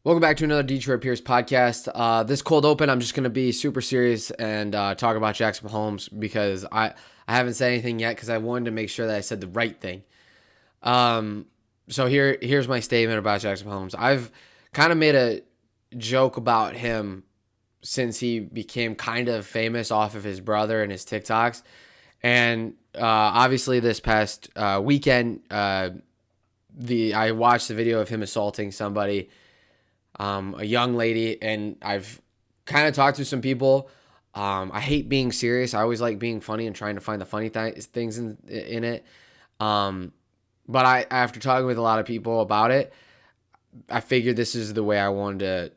Welcome back to another Detroit Pierce podcast. This cold open, I'm just going to be super serious and talk about Jackson Mahomes because I haven't said anything yet because I wanted to make sure that I said the right thing. So here's my statement about Jackson Mahomes. I've kind of made a joke about him since he became kind of famous off of his brother and his TikToks. And obviously this past weekend, I watched the video of him assaulting somebody, a young lady, and I've kind of talked to some people. I hate being serious. I always like being funny and trying to find the funny things in it. But after talking with a lot of people about it, I figured this is the way I wanted to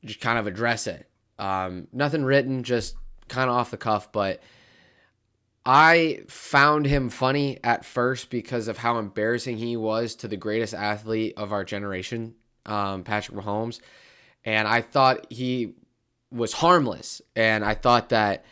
just kind of address it. Nothing written, just kind of off the cuff, but I found him funny at first because of how embarrassing he was to the greatest athlete of our generation, Patrick Mahomes. And I thought he was harmless. And I thought that,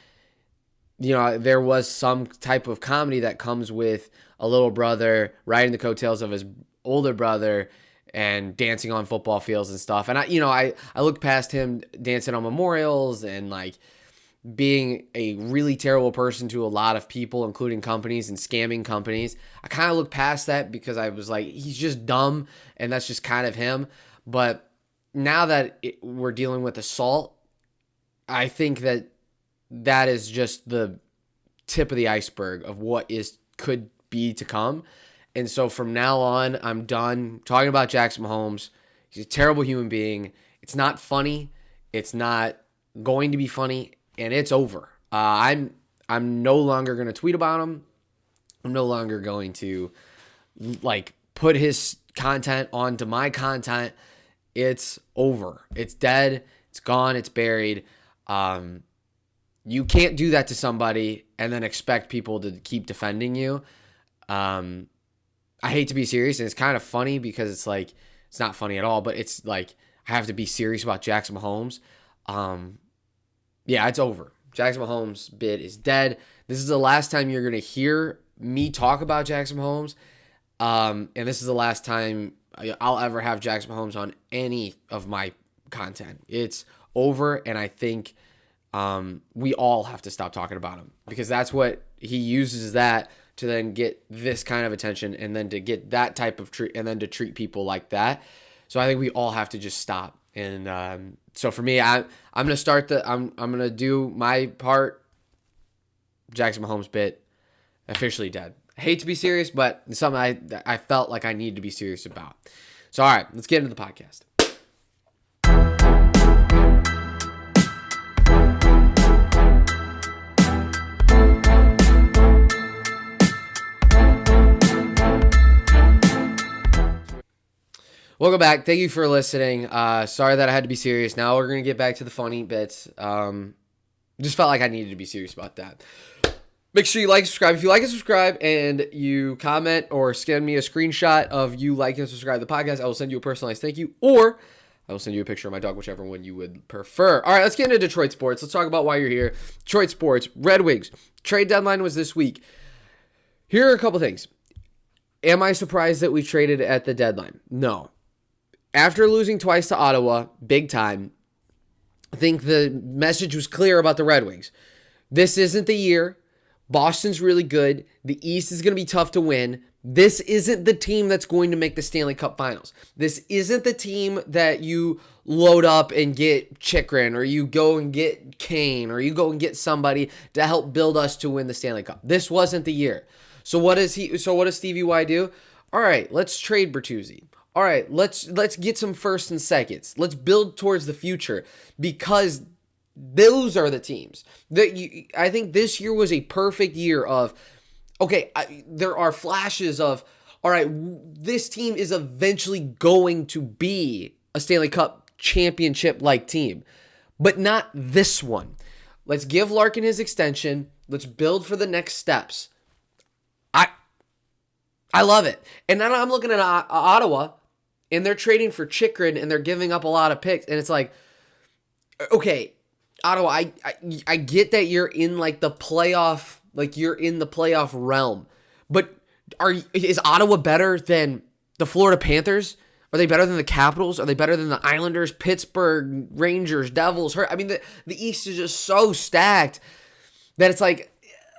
there was some type of comedy that comes with a little brother riding the coattails of his older brother and dancing on football fields and stuff. And I looked past him dancing on memorials and being a really terrible person to a lot of people, including companies and scamming companies. I kind of looked past that because I was like, he's just dumb and that's just kind of him. But now that we're dealing with assault, I think that is just the tip of the iceberg of what could be to come. And so from now on, I'm done talking about Jackson Mahomes. He's a terrible human being. It's not funny. It's not going to be funny. And it's over. I'm no longer going to tweet about him. I'm no longer going to put his content onto my content. It's over. It's dead. It's gone. It's buried. You can't do that to somebody and then expect people to keep defending you. I hate to be serious, and it's kind of funny because it's not funny at all, but it's I have to be serious about Jackson Mahomes. Yeah, it's over. Jackson Mahomes' bid is dead. This is the last time you're going to hear me talk about Jackson Mahomes. And this is the last time I'll ever have Jackson Mahomes on any of my content. It's over, and I think we all have to stop talking about him because that's what he uses that to then get this kind of attention and then to get that type of treat and then to treat people like that. So I think we all have to just stop. And so for me, I'm gonna start I'm gonna do my part. Jackson Mahomes bit officially dead. I hate to be serious, but it's something I felt like I need to be serious about. So all right, let's get into the podcast. Welcome back. Thank you for listening. Sorry that I had to be serious. Now we're going to get back to the funny bits. Just felt like I needed to be serious about that. Make sure you like and subscribe. If you like and subscribe and you comment or send me a screenshot of you like and subscribe to the podcast, I will send you a personalized thank you, or I will send you a picture of my dog, whichever one you would prefer. All right, let's get into Detroit sports. Let's talk about why you're here. Detroit sports, Red Wings. Trade deadline was this week. Here are a couple things. Am I surprised that we traded at the deadline? No. After losing twice to Ottawa, big time, I think the message was clear about the Red Wings. This isn't the year. Boston's really good. The East is going to be tough to win. This isn't the team that's going to make the Stanley Cup Finals. This isn't the team that you load up and get Chychrun, or you go and get Kane, or you go and get somebody to help build us to win the Stanley Cup. This wasn't the year. So what does Stevie Y do? All right, let's trade Bertuzzi. All right, let's get some firsts and seconds. Let's build towards the future because those are the teams. I think this year was a perfect year of, okay, there are flashes of, all right, this team is eventually going to be a Stanley Cup championship-like team, but not this one. Let's give Larkin his extension. Let's build for the next steps. I love it. And then I'm looking at Ottawa, and they're trading for Chychrun, and they're giving up a lot of picks. And it's like, okay, Ottawa, I get that you're in the playoff, you're in the playoff realm. But is Ottawa better than the Florida Panthers? Are they better than the Capitals? Are they better than the Islanders, Pittsburgh, Rangers, Devils? The East is just so stacked that it's like,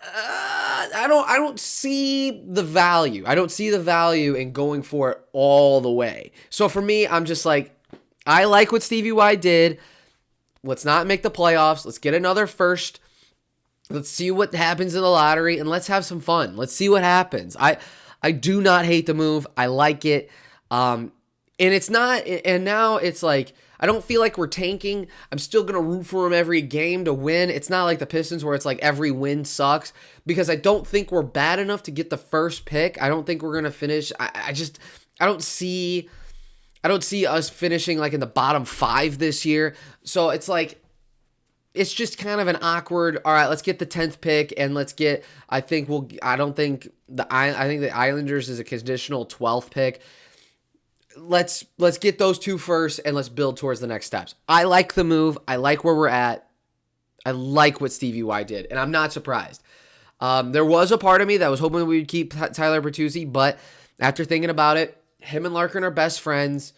I don't see the value. I don't see the value in going for it all the way. So for me, I'm just like, I like what Stevie Y did. Let's not make the playoffs. Let's get another first. Let's see what happens in the lottery, and let's have some fun. Let's see what happens. I do not hate the move. I like it. And it's not, and now it's like, I don't feel like we're tanking. I'm still going to root for them every game to win. It's not like the Pistons where it's like every win sucks, because I don't think we're bad enough to get the first pick. I don't think we're going to finish. I don't see us finishing like in the bottom 5 this year. So it's like, it's just kind of an awkward, all right, let's get the 10th pick and I think the Islanders is a conditional 12th pick. Let's get those two first and let's build towards the next steps. I like the move. I like where we're at. I like what Stevie Y did, and I'm not surprised. There was a part of me that was hoping we'd keep Tyler Bertuzzi, but after thinking about it, him and Larkin are best friends.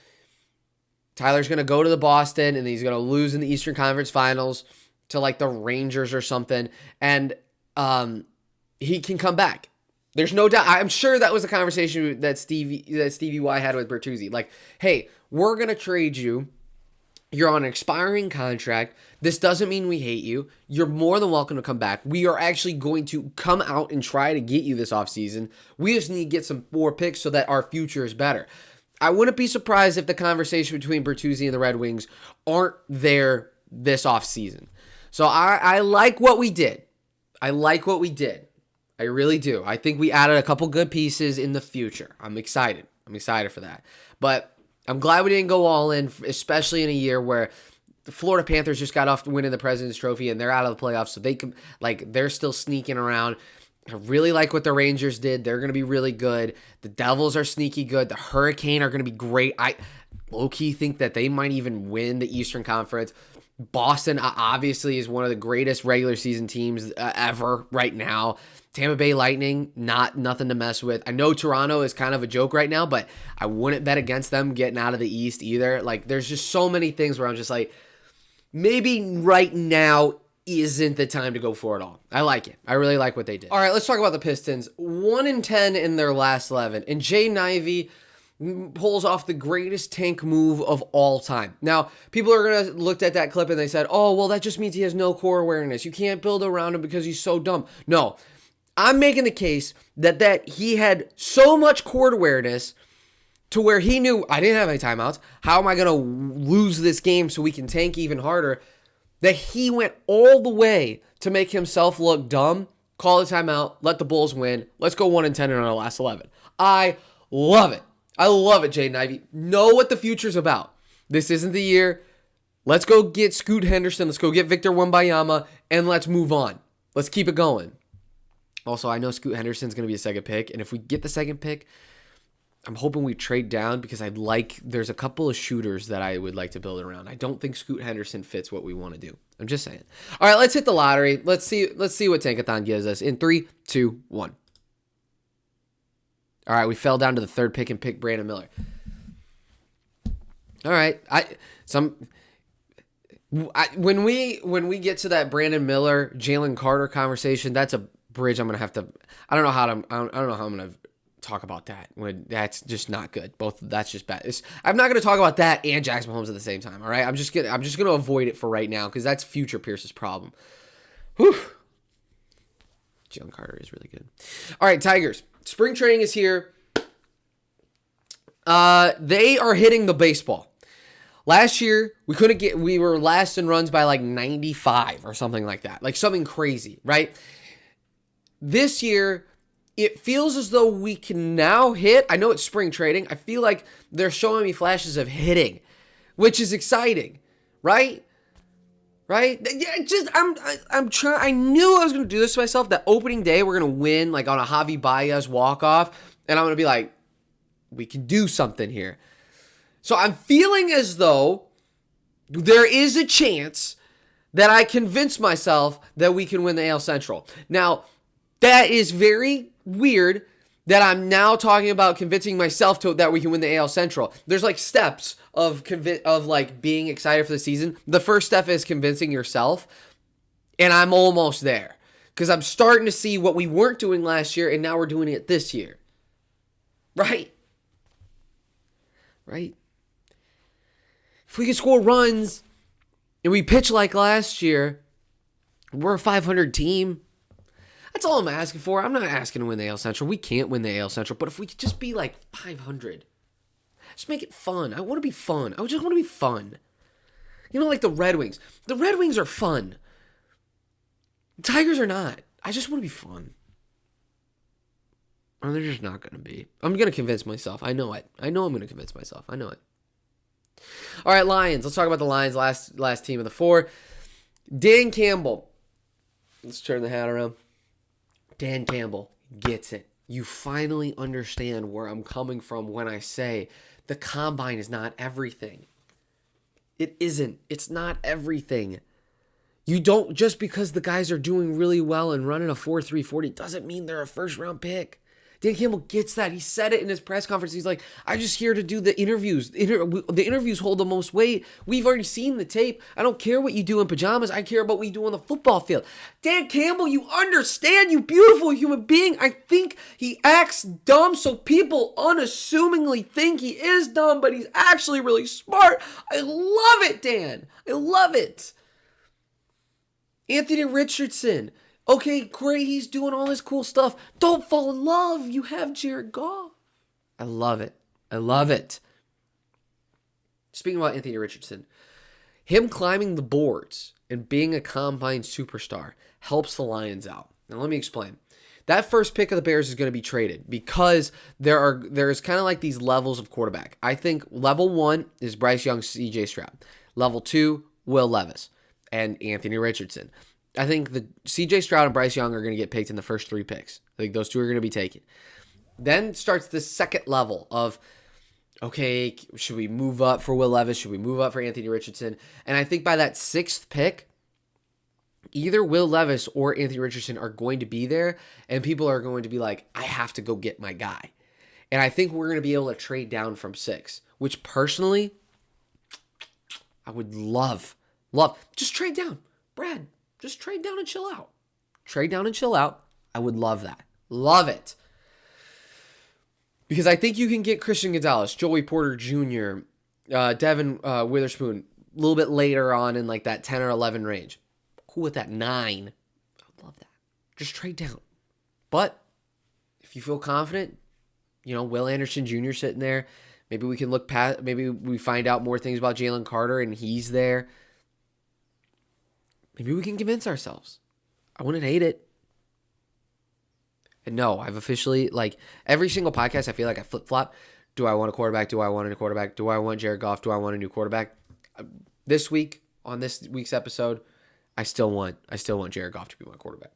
Tyler's going to go to the Boston, and he's going to lose in the Eastern Conference Finals to like the Rangers or something, and he can come back. There's no doubt. I'm sure that was a conversation that Stevie Y had with Bertuzzi. Like, hey, we're going to trade you. You're on an expiring contract. This doesn't mean we hate you. You're more than welcome to come back. We are actually going to come out and try to get you this offseason. We just need to get some more picks so that our future is better. I wouldn't be surprised if the conversation between Bertuzzi and the Red Wings aren't there this offseason. So I like what we did. I like what we did. I really do. I think we added a couple good pieces in the future. I'm excited. I'm excited for that. But I'm glad we didn't go all in, especially in a year where the Florida Panthers just got off winning the President's Trophy and they're out of the playoffs, so they can, like, they're still sneaking around. I really like what the Rangers did. They're going to be really good. The Devils are sneaky good. The Hurricane are going to be great. I low-key think that they might even win the Eastern Conference. Boston obviously is one of the greatest regular season teams ever right now. Tampa Bay Lightning, nothing to mess with. I know Toronto is kind of a joke right now, but I wouldn't bet against them getting out of the East either. Like, there's just so many things where I'm just like, maybe right now isn't the time to go for it all. I like it. I really like what they did. All right, let's talk about the Pistons. 1-10 in their last 11, and Jay Nivey pulls off the greatest tank move of all time. Now, people are going to look at that clip and they said, oh, well, that just means he has no core awareness. You can't build around him because he's so dumb. No, I'm making the case that he had so much court awareness to where he knew, I didn't have any timeouts. How am I going to lose this game so we can tank even harder? That he went all the way to make himself look dumb, call a timeout, let the Bulls win. Let's go 1-10 in our last 11. I love it. I love it, Jaden Ivey. Know what the future's about. This isn't the year. Let's go get Scoot Henderson. Let's go get Victor Wembanyama, and let's move on. Let's keep it going. Also, I know Scoot Henderson's going to be a second pick, and if we get the second pick, I'm hoping we trade down because there's a couple of shooters that I would like to build around. I don't think Scoot Henderson fits what we want to do. I'm just saying. All right, let's hit the lottery. Let's see what Tankathon gives us in 3, 2, 1. All right, we fell down to the third pick and picked Brandon Miller. All right, when we get to that Brandon Miller, Jalen Carter conversation, that's a bridge I'm gonna have to. I don't know how I'm gonna talk about that when that's just not good. That's just bad. I'm not gonna talk about that and Jackson Mahomes at the same time. All right, I'm just gonna avoid it for right now because that's future Pierce's problem. Whew. Jalen Carter is really good. All right, Tigers. Spring training is here. They are hitting the baseball. Last year, we were last in runs by like 95 or something like that. Like something crazy, right? This year, it feels as though we can now hit. I know it's spring training. I feel like they're showing me flashes of hitting, which is exciting, right? Right? Yeah, I'm trying. I knew I was going to do this to myself. That opening day, we're going to win like on a Javi Baez walk-off. And I'm going to be like, we can do something here. So I'm feeling as though there is a chance that I convince myself that we can win the AL Central. Now, that is very weird that I'm now talking about convincing myself that we can win the AL Central. There's like steps of like being excited for the season. The first step is convincing yourself, and I'm almost there because I'm starting to see what we weren't doing last year, and now we're doing it this year. Right? If we can score runs and we pitch like last year, we're a 500 team. That's all I'm asking for. I'm not asking to win the AL Central. We can't win the AL Central, but if we could just be like 500, just make it fun. I want to be fun. I just want to be fun. You know, like the Red Wings. The Red Wings are fun. The Tigers are not. I just want to be fun. Or they're just not going to be. I'm going to convince myself. I know it. I know I'm going to convince myself. I know it. All right, Lions. Let's talk about the Lions, last team of the 4. Dan Campbell. Let's turn the hat around. Dan Campbell gets it. You finally understand where I'm coming from when I say the combine is not everything. It isn't. It's not everything. You don't, just because the guys are doing really well and running a 4.3 40 doesn't mean they're a first-round pick. Dan Campbell gets that. He said it in his press conference. He's like, I'm just here to do the interviews. The interviews hold the most weight. We've already seen the tape. I don't care what you do in pajamas. I care about what you do on the football field. Dan Campbell, you understand, you beautiful human being. I think he acts dumb, so people unassumingly think he is dumb, but he's actually really smart. I love it, Dan. I love it. Anthony Richardson. Okay, great, he's doing all this cool stuff. Don't fall in love. You have Jared Goff. I love it. I love it. Speaking about Anthony Richardson, him climbing the boards and being a combine superstar helps the Lions out. Now, let me explain. That first pick of the Bears is going to be traded because there's kind of like these levels of quarterback. I think level 1 is Bryce Young, CJ Stroud. Level 2, Will Levis and Anthony Richardson. I think the CJ Stroud and Bryce Young are going to get picked in the first 3 picks. I think those 2 are going to be taken. Then starts the second level of, okay, should we move up for Will Levis? Should we move up for Anthony Richardson? And I think by that 6th pick, either Will Levis or Anthony Richardson are going to be there, and people are going to be like, I have to go get my guy. And I think we're going to be able to trade down from 6, which personally, I would love. Just trade down. Brad, just trade down and chill out. Trade down and chill out. I would love that. Love it. Because I think you can get Christian Gonzalez, Joey Porter Jr., Devin Witherspoon a little bit later on in like that 10 or 11 range. Cool with that 9. I would love that. Just trade down. But if you feel confident, Will Anderson Jr. sitting there, maybe we can look past, maybe we find out more things about Jalen Carter and he's there. Maybe we can convince ourselves. I wouldn't hate it. And no, I've officially, like, every single podcast, I feel like I flip-flop. Do I want a quarterback? Do I want a quarterback? Do I want Jared Goff? Do I want a new quarterback? This week, on this week's episode, I still want Jared Goff to be my quarterback.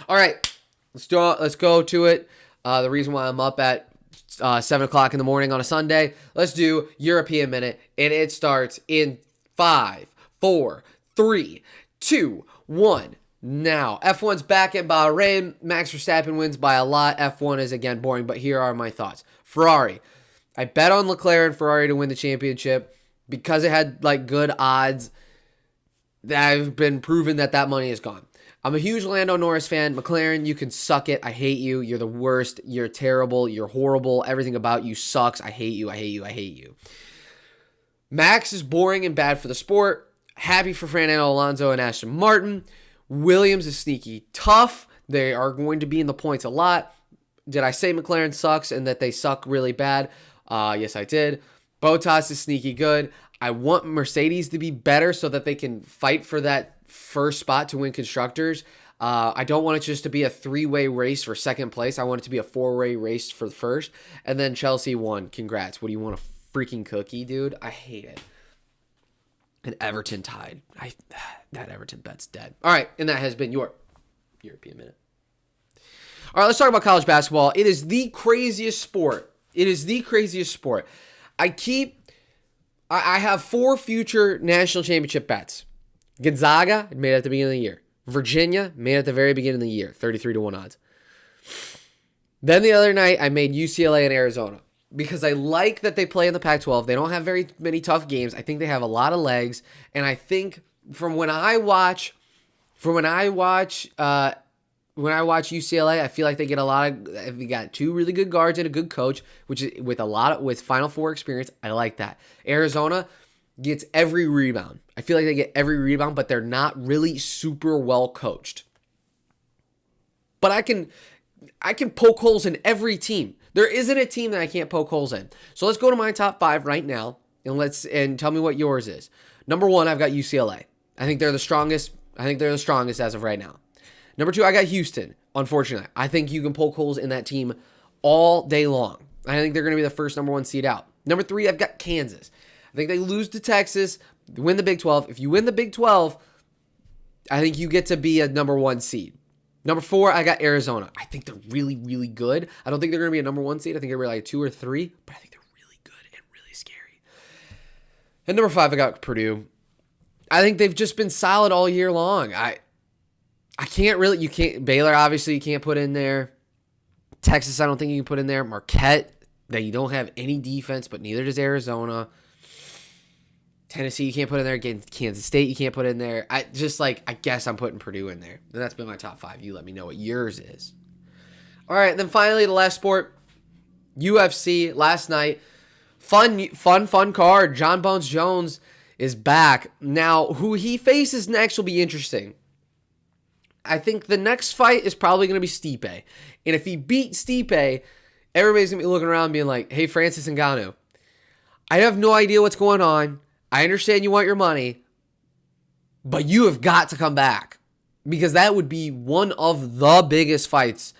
All right, let's go to it. The reason why I'm up at 7 o'clock in the morning on a Sunday, let's do European Minute, and it starts in 5, 4, 3, 2, 1. Now, F1's back in Bahrain. Max Verstappen wins by a lot. F1 is again boring, but here are my thoughts. Ferrari. I bet on Leclerc and Ferrari to win the championship because it had like good odds. I've been proven that money is gone. I'm a huge Lando Norris fan. McLaren, you can suck it. I hate you. You're the worst. You're terrible. You're horrible. Everything about you sucks. I hate you. I hate you. I hate you. Max is boring and bad for the sport. Happy for Fernando Alonso and Aston Martin. Williams is sneaky tough. They are going to be in the points a lot. Did I say McLaren sucks and that they suck really bad? Yes, I did. Bottas is sneaky good. I want Mercedes to be better so that they can fight for that first spot to win Constructors. I don't want it just to be a 3-way race for second place. I want it to be a 4-way race for the first. And then Chelsea won. Congrats. What do you want, a freaking cookie, dude? I hate it. And Everton tied. That Everton bet's dead. All right, and that has been your European Minute. All right, let's talk about college basketball. It is the craziest sport. I have 4 future national championship bets. Gonzaga, made it at the beginning of the year. Virginia, made it at the very beginning of the year. 33-1 odds. Then the other night, I made UCLA and Arizona because I like that they play in the Pac-12. They don't have very many tough games. I think they have a lot of legs, and I think from when I watch UCLA, I feel like they get a lot of. We got two really good guards and a good coach, which is with Final Four experience. I like that. Arizona gets every rebound. I feel like they get every rebound, but they're not really super well coached. But I can poke holes in every team. There isn't a team that I can't poke holes in. So let's go to my top 5 right now, and tell me what yours is. Number 1, I've got UCLA. I think they're the strongest. I think they're the strongest as of right now. Number 2, I got Houston. Unfortunately, I think you can poke holes in that team all day long. I think they're going to be the first number 1 seed out. Number 3, I've got Kansas. I think they lose to Texas, win the Big 12. If you win the Big 12, I think you get to be a number 1 seed. Number 4, I got Arizona. I think they're really, really good. I don't think they're going to be a number 1 seed. I think they're like 2 or 3, but I think they're really good and really scary. And number 5, I got Purdue. I think they've just been solid all year long. Baylor, obviously, you can't put in there. Texas, I don't think you can put in there. Marquette, that you don't have any defense, but neither does Arizona. Tennessee, you can't put in there. Again, Kansas State, you can't put in there. I guess I'm putting Purdue in there. And that's been my top 5. You let me know what yours is. All right, then finally, the last sport, UFC, last night. Fun card. John Bones Jones is back. Now, who he faces next will be interesting. I think the next fight is probably going to be Stipe. And if he beats Stipe, everybody's going to be looking around being like, hey, Francis Ngannou, I have no idea what's going on. I understand you want your money, but you have got to come back because that would be one of the biggest fights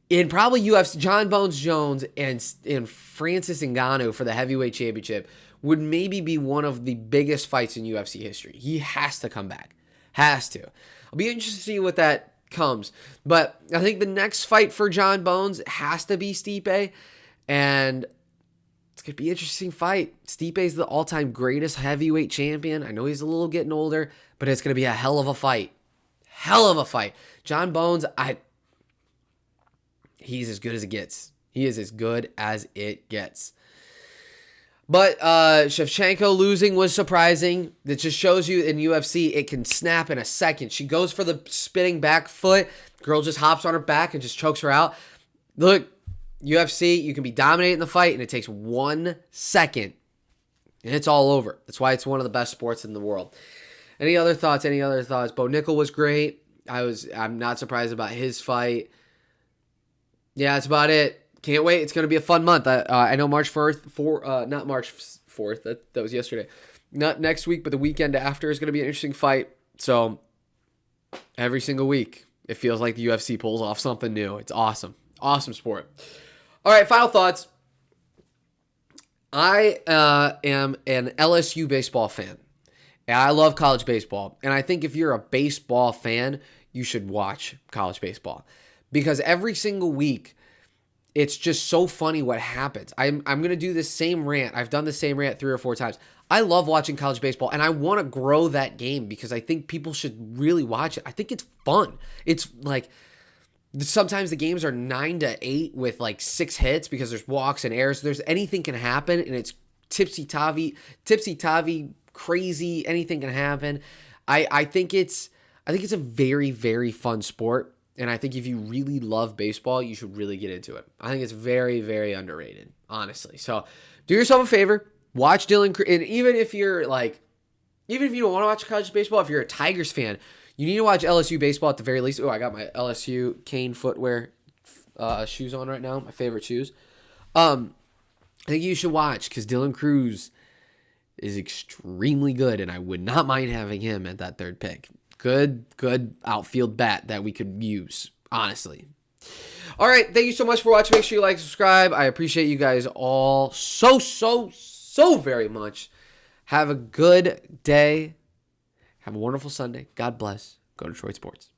in probably UFC. John Bones Jones and Francis Ngannou for the heavyweight championship would maybe be one of the biggest fights in UFC history. He has to come back. Has to. I'll be interested to see what that comes. But I think the next fight for John Bones has to be Stipe. And it's going to be an interesting fight. Stipe is the all-time greatest heavyweight champion. I know he's a little getting older, but it's going to be a hell of a fight. Hell of a fight. John Bones, he's as good as it gets. He is as good as it gets. But Shevchenko losing was surprising. It just shows you in UFC, it can snap in a second. She goes for the spinning back foot. Girl just hops on her back and just chokes her out. Look, UFC, you can be dominating the fight, and it takes 1 second, and it's all over. That's why it's one of the best sports in the world. Any other thoughts? Bo Nickel was great. I'm not surprised about his fight. Yeah, that's about it. Can't wait. It's going to be a fun month. I know March 4th, not March 4th. That was yesterday. Not next week, but the weekend after is going to be an interesting fight. So every single week, it feels like the UFC pulls off something new. It's awesome. Awesome sport. All right, final thoughts. I am an LSU baseball fan. And I love college baseball. And I think if you're a baseball fan, you should watch college baseball. Because every single week, it's just so funny what happens. I'm going to do this same rant. I've done the same rant 3 or 4 times. I love watching college baseball, and I want to grow that game because I think people should really watch it. I think it's fun. It's like sometimes the games are 9-8 with like 6 hits because there's walks and errors. There's anything can happen, and it's tipsy-tavy, crazy. Anything can happen. I think it's a very, very fun sport. And I think if you really love baseball, you should really get into it. I think it's very, very underrated, honestly. So do yourself a favor, watch Dylan Cruz. And even if you don't want to watch college baseball, if you're a Tigers fan, you need to watch LSU baseball at the very least. Oh, I got my LSU Kane footwear shoes on right now, my favorite shoes. I think you should watch because Dylan Cruz is extremely good, and I would not mind having him at that 3rd pick. Good outfield bat that we could use, honestly. All right, thank you so much for watching. Make sure you like, subscribe. I appreciate you guys all so very much. Have a good day. Have a wonderful Sunday. God bless. Go Detroit Sports.